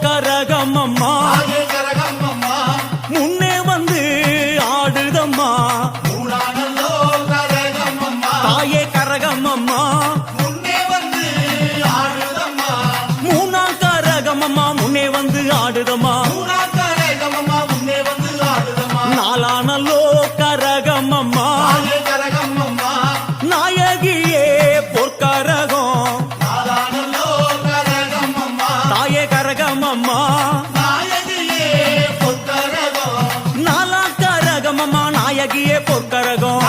கரகமம்மா முன்னே வந்து ஆடுதம்மா தாயே கரகமம்மா முன்னே வந்து ஆடுதம்மா மூணாம் கரகமம்மா முன்னே வந்து ஆடுதம்மா நாலானல்லோ கரகமம்மா நாயகியே பொற்கரகம் தாயே கரகமம்மா நாலாம் கரகமம்மா நாயகியே பொற்கரகம்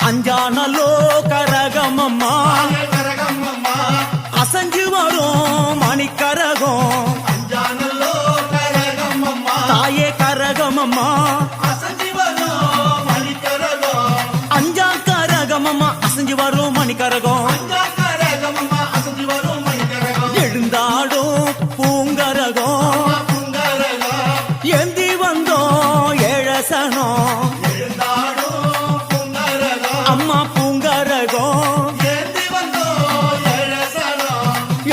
அஞ்சானலோ கரகமம்மா அசஞ்சு வரும் மணிக்கரகம் தாயே கரகமம்மா அஞ்சா கரகமம்மா அசஞ்சு வரும் மணிக்கரகம் எழுந்தாடும் பூங்கரகம் ஏந்தி வந்தோம் ஏழசனம் அம்மா பூங்கரகம்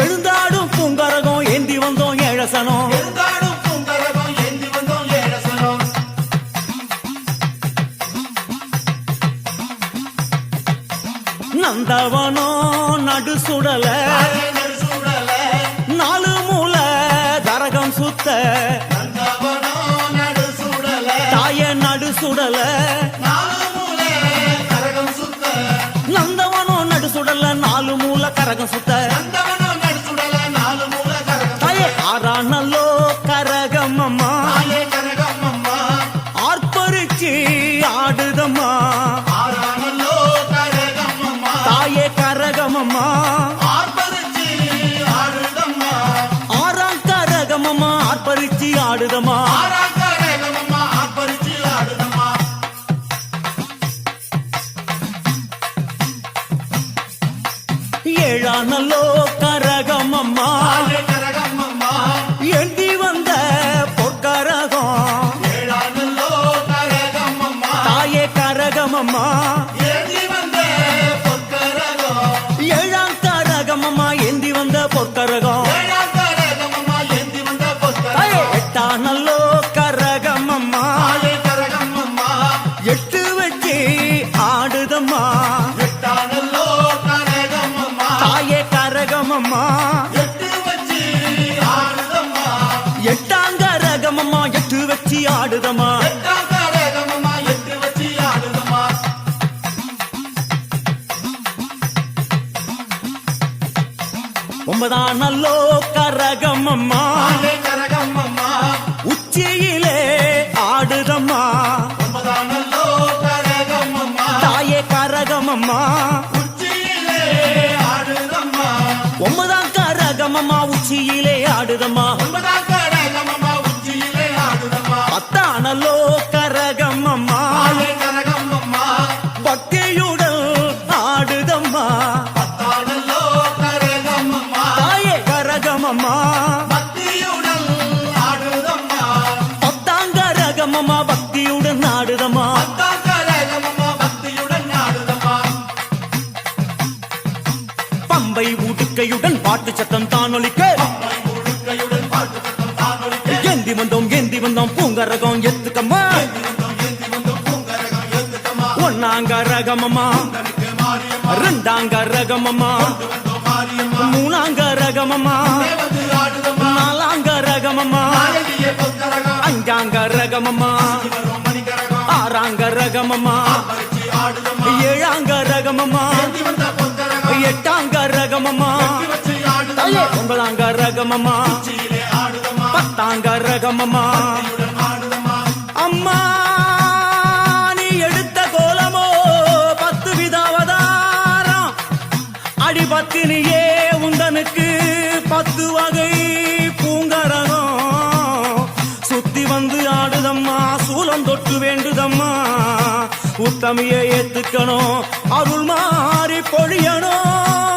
எழுந்தாடும் பூங்கரகம் ஏந்தி வந்தோம் ஏழசனம் நந்தவனோ நடு சுடல நாலு மூல கரகம் சுத்த தாய நடு சுடல நந்தவனோ நடு சுடல நாலு மூல கரகம் சுத்த தாயே ஆறானல்லோ கரகமம்மா ஆர்ப்பரிச்சு ஆடுதம்மா தாயே கரகமம்மா ஆறாம் கரகமம்மா ஆர்ப்பரிச்சு ஆடுதம்மா ஏழானல்லோ கரகமம்மா ஏந்தி வந்த பொற்கரகம் தாயே கரகமம்மா ஏழாம் கரகமம்மா ஏந்தி வந்த பொற்கரகம் எட்டானல்லோ கரகமம்மா எட்டு வச்சு ஆடுதம்மா தாயே கரகமம்மா எட்டாங்கரகமம்மா எட்டு வச்சு ஆடுதம்மா ஒன்பதானல்லோ கரகமம்மா உச்சியிலே ஆடுதம்மா தாயே கரகமம்மா ஒன்பதாம் கரகமம்மா உச்சியிலே ஆடுதம்மா பத்தானல்லோ கரகமம்மா பக்தியுடன் ஆடுதம்மா தாயே கரகமம்மா பத்தாங்கரகமம்மா பக்தியுடன் ஆடுதம்மா பம்பை உடுக்கையுடன் பாட்டு சத்தம் தான் ஒலிக்க ஏந்தி வந்தோம் பூங்கரகம் எத்துக்கம்மா ஒன்னாங்கரகமம்மா ரெண்டாங்கரகமம்மா மூணாங்கரகமம்மா நாலாங்கரகமம்மா அஞ்சாங்கரகமம்மா ஆறாங்கரகமம்மா ஏழாங்கரகமம்மா எட்டாங்கரகமம்மா ஒன்பதாங்கரகமம்மா பத்தாங்கரகமம்மா அம்மா நீ எடுத்த கோலமோ 10 விதாவதாரம் அடிபத்தினியே உந்தனுக்கு 10 வகை பூங்கரகம் சுத்தி வந்து ஆடுதம்மா சூலம் தொட்டு வேண்டுதம்மா உத்தமியை ஏத்துக்கணும் அருள் மாறி பொழியணும்